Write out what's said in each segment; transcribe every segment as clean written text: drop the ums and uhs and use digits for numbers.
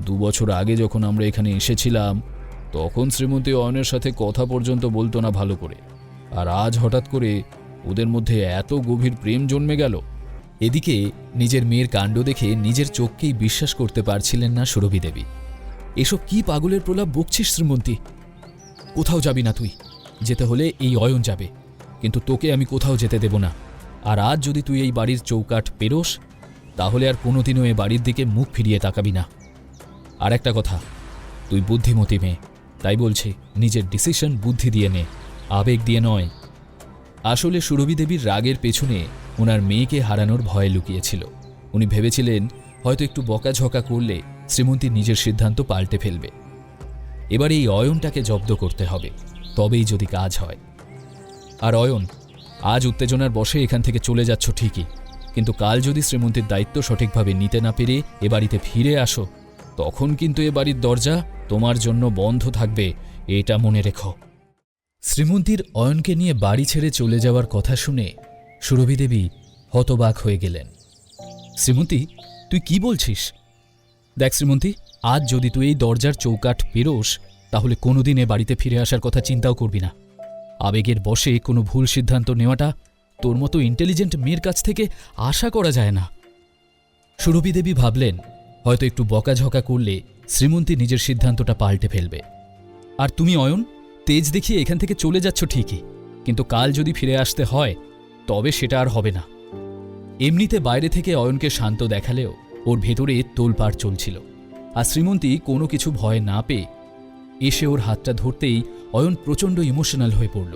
2 বছর আগে যখন আমরা এখানে এসেছিলাম তখন শ্রীমতী অয়নের সাথে কথা পর্যন্ত বলতো না ভালো করে, আর আজ হঠাৎ করে ওদের মধ্যে এত গভীর প্রেম জন্মে গেল। এদিকে নিজের মেয়ের কাণ্ড দেখে নিজের চোখকেই বিশ্বাস করতে পারছিলেন না সুরভি দেবী। এসব কি পাগলের প্রলাপ বকছিস শ্রীমন্তী? কোথাও যাবি না তুই, যেতে হলে এই অয়ন যাবে, কিন্তু তোকে আমি কোথাও যেতে দেব না। আর আজ যদি তুই এই বাড়ির চৌকাঠ পেরোস তাহলে আর কোনোদিনও এ বাড়ির দিকে মুখ ফিরিয়ে তাকাবি না। আর একটা কথা, তুই বুদ্ধিমতী মেয়ে, তাই বলছি নিজের ডিসিশন বুদ্ধি দিয়ে নে, আবেগ দিয়ে নয়। আসলে সুরভি দেবীর রাগের পেছনে ওনার মেয়েকে হারানোর ভয় লুকিয়েছিল। উনি ভেবেছিলেন হয়তো একটু বকাঝকা করলে শ্রীমন্তী নিজের সিদ্ধান্ত পাল্টে ফেলবে। এবার এই অয়নটাকে জব্দ করতে হবে, তবেই যদি কাজ হয়। আর অয়ন, আজ উত্তেজনার বশে এখান থেকে চলে যাচ্ছ ঠিকই, কিন্তু কাল যদি শ্রীমন্তীর দায়িত্ব সঠিকভাবে নিতে না পেরে এ বাড়িতে ফিরে আসো তখন কিন্তু এ বাড়ির দরজা তোমার জন্য বন্ধ থাকবে, এটা মনে রেখো। শ্রীমন্তীর অয়নকে নিয়ে বাড়ি ছেড়ে চলে যাওয়ার কথা শুনে সুরভি দেবী হতবাক হয়ে গেলেন। শ্রীমন্তী, তুই কি বলছিস? দেখ শ্রীমন্তী, আজ যদি তুই এই দরজার চৌকাঠ পেরোস তাহলে কোনোদিন এ বাড়িতে ফিরে আসার কথা চিন্তাও করবি না। আবেগের বশে কোনো ভুল সিদ্ধান্ত নেওয়াটা তোর মতো ইন্টেলিজেন্ট মেয়ের কাছ থেকে আশা করা যায় না। সুরভি দেবী ভাবলেন হয়তো একটু বকাঝকা করলে শ্রীমন্তী নিজের সিদ্ধান্তটা পাল্টে ফেলবে। আর তুমি অয়ন, তেজ দেখিয়ে এখান থেকে চলে যাচ্ছ ঠিকই, কিন্তু কাল যদি ফিরে আসতে হয় তবে সেটা আর হবে না। এমনিতে বাইরে থেকে অয়নকে শান্ত দেখালেও ওর ভেতরে তোলপাড় চলছিল। আর শ্রীমন্তী কোনো কিছু ভয় না পেয়ে এসে ওর হাতটা ধরতেই অয়ন প্রচণ্ড ইমোশনাল হয়ে পড়ল।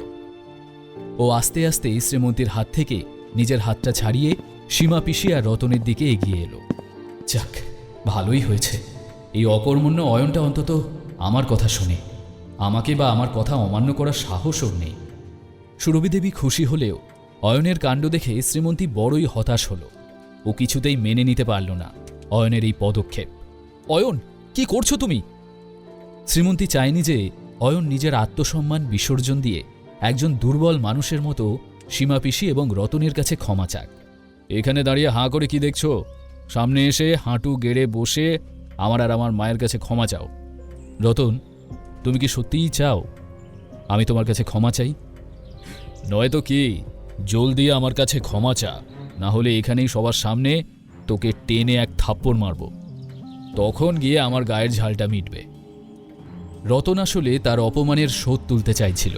ও আস্তে আস্তে শ্রীমন্তীর হাত থেকে নিজের হাতটা ছাড়িয়ে সীমা পিসি আর রতনের দিকে এগিয়ে এলো। যাক, ভালোই হয়েছে, এই অকর্মণ্য অয়নটা অন্তত আমার কথা শুনে, আমাকে বা আমার কথা অমান্য করার সাহস ওর নেই। সুরভি দেবী খুশি হলেও অয়নের কাণ্ড দেখে শ্রীমন্তী বড়ই হতাশ হল। ও কিছুতেই মেনে নিতে পারল না অয়নের এই পদক্ষেপ। অয়ন, কি করছো তুমি? শ্রীমন্তী চায়নি যে অয়ন নিজের আত্মসম্মান বিসর্জন দিয়ে একজন দুর্বল মানুষের মতো সীমা পিসি এবং রতনের কাছে ক্ষমা চাক। এখানে দাঁড়িয়ে হাঁ করে কি দেখছো? সামনে এসে হাঁটু গেড়ে বসে আমার আর আমার মায়ের কাছে ক্ষমা চাও। রতন, তুমি কি সত্যিই চাও আমি তোমার কাছে ক্ষমা চাই? নয়তো কি, জলদি আমার কাছে ক্ষমা চা, না হলে এখানেই সবার সামনে তোকে টেনে এক থাপ্পড় মারব, তখন গিয়ে আমার গায়ের ঝালটা মিটবে। রতন আসলে তার অপমানের শোধ তুলতে চাইছিল।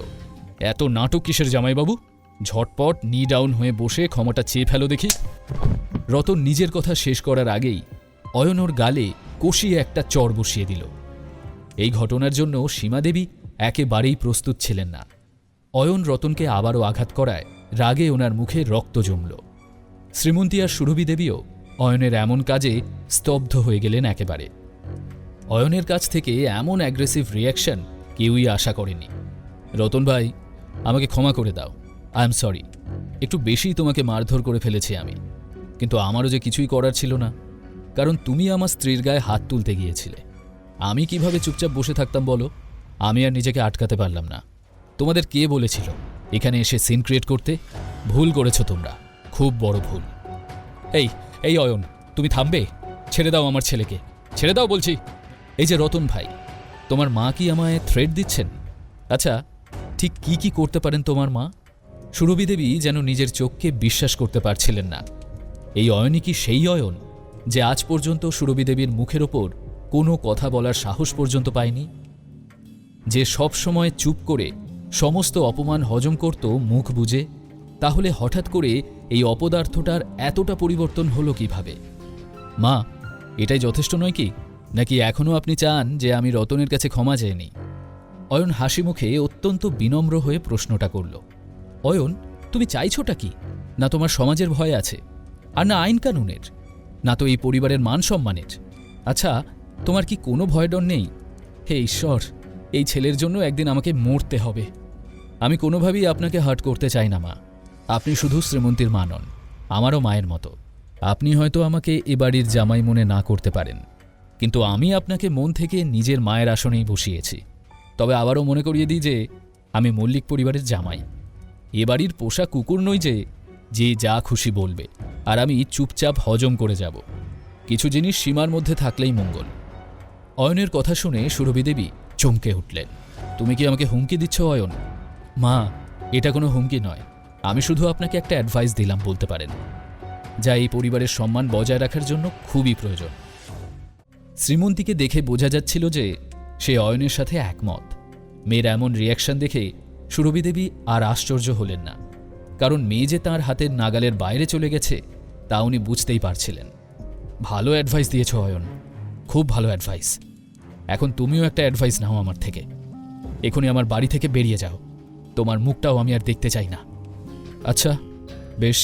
এত নাটক কিসের জামাইবাবু? ঝটপট নি ডাউন হয়ে বসে ক্ষমাটা চেয়ে ফেলো দেখি। রতন নিজের কথা শেষ করার আগেই অয়ন ওর গালে কষিয়ে একটা চড় বসিয়ে দিল। এই ঘটনার জন্য সীমাদেবী একেবারেই প্রস্তুত ছিলেন না। অয়ন রতনকে আবারও আঘাত করায় রাগে ওনার মুখে রক্ত জমল। শ্রীমন্তী আর সুরভি দেবীও অয়নের এমন কাজে স্তব্ধ হয়ে গেলেন একেবারে। অয়নের কাছ থেকে এমন অ্যাগ্রেসিভ রিয়াকশন কেউই আশা করেনি। রতন ভাই, আমাকে ক্ষমা করে দাও, আই এম সরি। একটু বেশি তোমাকে মারধর করে ফেলেছি আমি, কিন্তু আমারও যে কিছুই করার ছিল না, কারণ তুমি আমার স্ত্রীর গায়ে হাত তুলতে গিয়েছিলে। আমি কিভাবে চুপচাপ বসে থাকতাম বলো? আমি আর নিজেকে আটকাতে পারলাম না। তোমাদের কে বলেছিল এখানে এসে সিন ক্রিয়েট করতে? ভুল করেছ তোমরা, খুব বড় ভুল। এই এই অয়ন, তুমি থামবে? ছেড়ে দাও আমার ছেলেকে, ছেড়ে দাও বলছি। এই যে রতন ভাই, তোমার মা কি আমায় থ্রেট দিচ্ছেন? আচ্ছা, ঠিক কি কি করতে পারেন তোমার মা? সুরভি দেবী যেন নিজের চোখকে বিশ্বাস করতে পারছিলেন না। এই অয়নই কি সেই অয়ন যে আজ পর্যন্ত সুরভি দেবীর মুখের ওপর কোনো কথা বলার সাহস পর্যন্ত পায়নি? যে সব সময় চুপ করে সমস্ত অপমান হজম করত মুখ বুজে? তাহলে হঠাৎ করে এই অপদার্থটার এতটা পরিবর্তন হলো কিভাবে? মা, এটাই যথেষ্ট নয় কি? নাকি এখনও আপনি চান যে আমি রতনের কাছে ক্ষমা চাইনি? অয়ন হাসি মুখে অত্যন্ত বিনম্র হয়ে প্রশ্নটা করল। অয়ন, তুমি চাইছোটা কি? না তোমার সমাজের ভয় আছে, আর না আইন কানুনের, না তো এই পরিবারের মান সম্মানের। আচ্ছা, তোমার কি কোনো ভয় ডর নেই? হে ঈশ্বর, এই ছেলের জন্য একদিন আমাকে মরতে হবে। আমি কোনোভাবেই আপনাকে হার্ট করতে চাই না মা। আপনি শুধু শ্রীমন্তীর মা নন, আমারও মায়ের মতো। আপনি হয়তো আমাকে এ বাড়ির জামাই মনে না করতে পারেন, কিন্তু আমি আপনাকে মন থেকে নিজের মায়ের আসনেই বসিয়েছি। তবে আবারও মনে করিয়ে দিই যে আমি মল্লিক পরিবারের জামাই। এ বাড়ির পোষা কুকুর নই যে যে যা খুশি বলবে আর আমি চুপচাপ হজম করে যাব। কিছু জিনিস সীমার মধ্যে থাকলেই মঙ্গল। অয়নের কথা শুনে সুরভি দেবী চমকে উঠলেন। তুমি কি আমাকে হুমকি দিচ্ছ অয়ন? মা, এটা কোনো হুমকি নয়, আমি শুধু আপনাকে একটা অ্যাডভাইস দিলাম বলতে পারেন, যা এই পরিবারের সম্মান বজায় রাখার জন্য খুবই প্রয়োজন। শ্রীমন্তীকে দেখে বোঝা যাচ্ছিল যে সে অয়নের সাথে একমত। মেয়ের এমন রিয়াকশন দেখে সুরভি দেবী আর আশ্চর্য হলেন না, কারণ মেয়ে যে তাঁর হাতের নাগালের বাইরে চলে গেছে তা উনি বুঝতেই পারছিলেন। ভালো অ্যাডভাইস দিয়েছ অয়ন, খুব ভালো অ্যাডভাইস। এখন তুমিও একটা অ্যাডভাইস নাও আমার থেকে। এখনই আমার বাড়ি থেকে বেরিয়ে যাও, তোমার মুখটাও আমি আর দেখতে চাই না। আচ্ছা বেশ।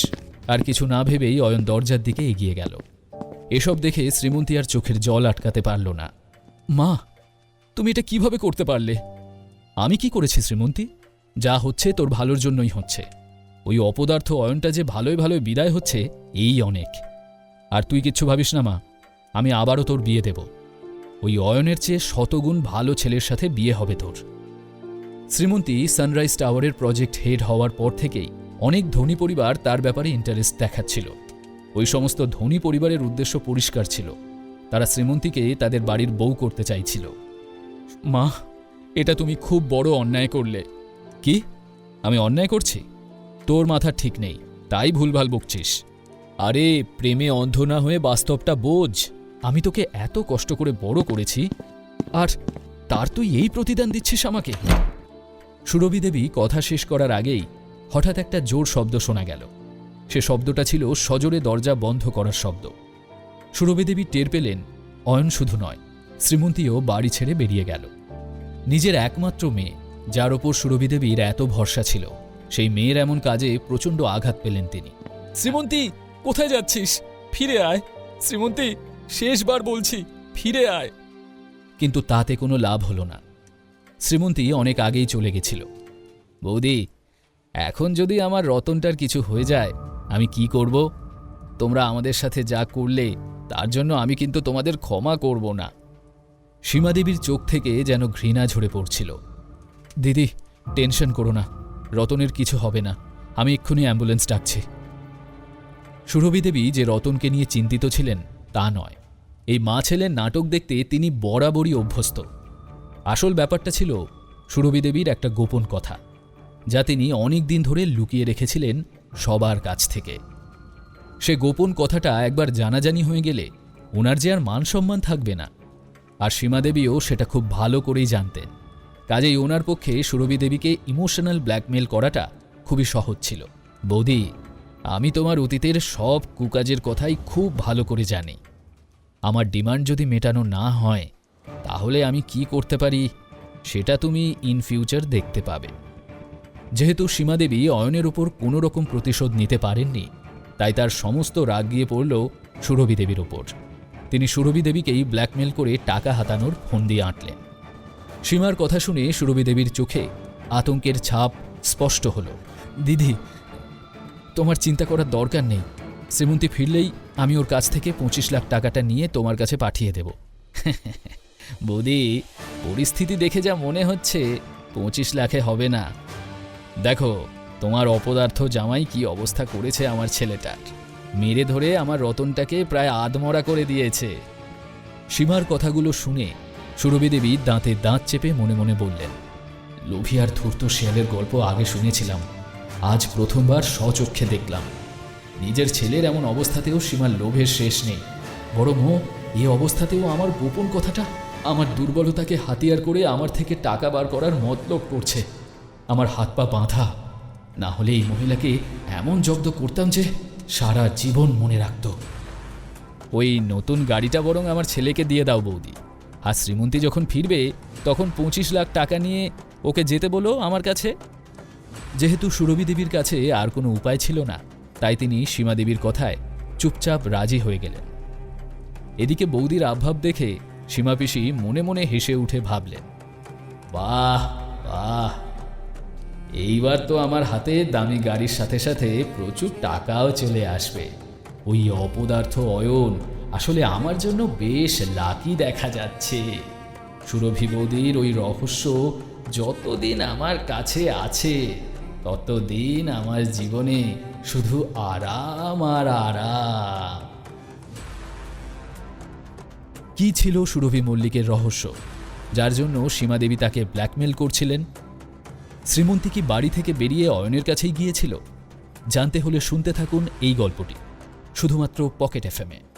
আর কিছু না ভেবেই অয়ন দরজার দিকে এগিয়ে গেল। এসব দেখে শ্রীমন্তী আর চোখের জল আটকাতে পারল না। মা, তুমি এটা কিভাবে করতে পারলে? আমি কি করেছি শ্রীমন্তী? যা হচ্ছে তোর ভালোর জন্যই হচ্ছে। ওই অপদার্থ অয়নটা যে ভালোই ভালোই বিদায় হচ্ছে এই অনেক। আর তুই কিচ্ছু ভাবিস না মা, আমি আবারও তোর বিয়ে দেব। ওই অয়নের চেয়ে শতগুণ ভালো ছেলের সাথে বিয়ে হবে তোর। শ্রীমন্তী সানরাইজ টাওয়ারের প্রজেক্ট হেড হওয়ার পর থেকেই অনেক ধনী পরিবার তার ব্যাপারে ইন্টারেস্ট দেখাচ্ছিল। ওই সমস্ত ধনী পরিবারের উদ্দেশ্য পরিষ্কার ছিল, তারা শ্রীমন্তীকে তাদের বাড়ির বউ করতে চাইছিল। মা, এটা তুমি খুব বড় অন্যায় করলে। কি? আমি অন্যায় করছি? তোর মাথা ঠিক নেই, তাই ভুলভাল বকছিস। আরে প্রেমে অন্ধ না হয়ে বাস্তবটা বোঝ। আমি তোকে এত কষ্ট করে বড় করেছি, আর তার তুই এই প্রতিদান দিচ্ছিস আমাকে? সুরভি দেবী কথা শেষ করার আগেই হঠাৎ একটা জোর শব্দ শোনা গেল। সে শব্দটা ছিল সজোরে দরজা বন্ধ করার শব্দ। সুরভি দেবী টের পেলেন অয়ন শুধু নয়, শ্রীমন্তীও বাড়ি ছেড়ে বেরিয়ে গেল। নিজের একমাত্র মেয়ে, যার ওপর সুরভি দেবীর এত ভরসা ছিল, সেই মেয়ের এমন কাজে প্রচণ্ড আঘাত পেলেন তিনি। শ্রীমন্তী, কোথায় যাচ্ছিস? ফিরে আয় শ্রীমন্তী, শেষবার বলছি, ফিরে আয়। কিন্তু তাতে কোনো লাভ হলো না। শ্রীমন্তী অনেক আগেই চলে গেছিল। বৌদি, এখন যদি আমার রতনটার কিছু হয়ে যায় আমি কি করব? তোমরা আমাদের সাথে যা করলে তার জন্য আমি কিন্তু তোমাদের ক্ষমা করব না। সীমাদেবীর চোখ থেকে যেন ঘৃণা ঝরে পড়ছিল। দিদি, টেনশন করো না, রতনের কিছু হবে না, আমি এক্ষুনি অ্যাম্বুলেন্স ডাকছি। সুরভি দেবী যে রতনকে নিয়ে চিন্তিত ছিলেন তা নয়, এই মা ছেলের নাটক দেখতে তিনি বরাবরই অভ্যস্ত। আসল ব্যাপারটা ছিল সুরভি দেবীর একটা গোপন কথা, যা তিনি অনেক দিন ধরে লুকিয়ে রেখেছিলেন সবার কাছ থেকে। সে গোপন কথাটা একবার জানাজানি হয়ে গেলে ওনার যে আর মান সম্মান থাকবে না। আর সীমাদেবীও সেটা খুব ভালো করেই জানতেন। কাজেই ওনার পক্ষে সুরভি দেবীকে ইমোশনাল ব্ল্যাকমেল করাটা খুবই সহজ ছিল। বৌদি, আমি তোমার অতীতের সব কুকাজের কথাই খুব ভালো করে জানি। আমার ডিমান্ড যদি মেটানো না হয় তাহলে আমি কি করতে পারি সেটা তুমি ইন ফিউচার দেখতে পাবে। যেহেতু সীমাদেবী অয়নের উপর কোনো রকম প্রতিশোধ নিতে পারেননি, তাই তার সমস্ত রাগ গিয়ে পড়ল সুরভি দেবীর ওপর। তিনি সুরভি দেবীকেই ব্ল্যাকমেল করে টাকা হাতানোর ফন্দি আঁটলেন। সীমার কথা শুনে সুরভি দেবীর চোখে আতঙ্কের ছাপ স্পষ্ট হল। দিদি, তোমার চিন্তা করার দরকার নেই। শ্রীমন্তী ফিরলেই আমি ওর কাছ থেকে 25 লাখ টাকাটা নিয়ে তোমার কাছে পাঠিয়ে দেব। বৌদি, পরিস্থিতি দেখে যা মনে হচ্ছে 25 লাখে হবে না। দেখো তোমার অপদার্থ জামাই কি অবস্থা করেছে আমার ছেলেটার। মেরে ধরে আমার রতনটাকে প্রায় আধমরা করে দিয়েছে। সীমার কথাগুলো শুনে সুরভি দেবী দাঁতে দাঁত চেপে মনে মনে বললেন, লোভী আর ধূর্ত শেয়ালের গল্প আগে শুনেছিলাম, আজ প্রথমবার স্বচক্ষে দেখলাম। নিজের ছেলের এমন অবস্থাতেও সীমার লোভের শেষ নেই, বরং এই অবস্থাতেও আমার গোপন কথাটা, আমার দুর্বলতাকে হাতিয়ার করে আমার থেকে টাকা বার করার মতলব করছে। আমার হাত পা বাঁধা, না হলে এই মহিলাকে এমন জব্দ করতাম যে সারা জীবন মনে রাখত। ওই নতুন গাড়িটা বরং আমার ছেলেকে দিয়ে দাও বৌদি, আর শ্রীমন্তী যখন ফিরবে তখন 25 লাখ টাকা নিয়ে ওকে যেতে বলো আমার কাছে। যেহেতু সুরভি দেবীর কাছে আর কোনো উপায় ছিল না, তাই তিনি সীমাদেবীর কথায় চুপচাপ রাজি হয়ে গেলেন। এদিকে বৌদির আভাব দেখে সীমাপিসি মনে মনে হেসে উঠে ভাবলেন, বাহ বাহ, এইবার তো আমার হাতে দামি গাড়ির সাথে সাথে প্রচুর টাকাও চলে আসবে। ওই অপদার্থ অয়ন আসলে আমার জন্য বেশ লাকি দেখা যাচ্ছে। সুরভি বৌদির ওই রহস্য যতদিন আমার কাছে আছে ততদিন আমার জীবনে শুধু আরাম আর আরাম। কি ছিল সুরভি মল্লিকের রহস্য, যার জন্য সীমাদেবী তাকে ব্ল্যাকমেল করছিলেন? শ্রীমন্তী কি বাড়ি থেকে বেরিয়ে অয়নের কাছেই গিয়েছিল? জানতে হলে শুনতে থাকুন এই গল্পটি, শুধুমাত্র পকেট এফএমে।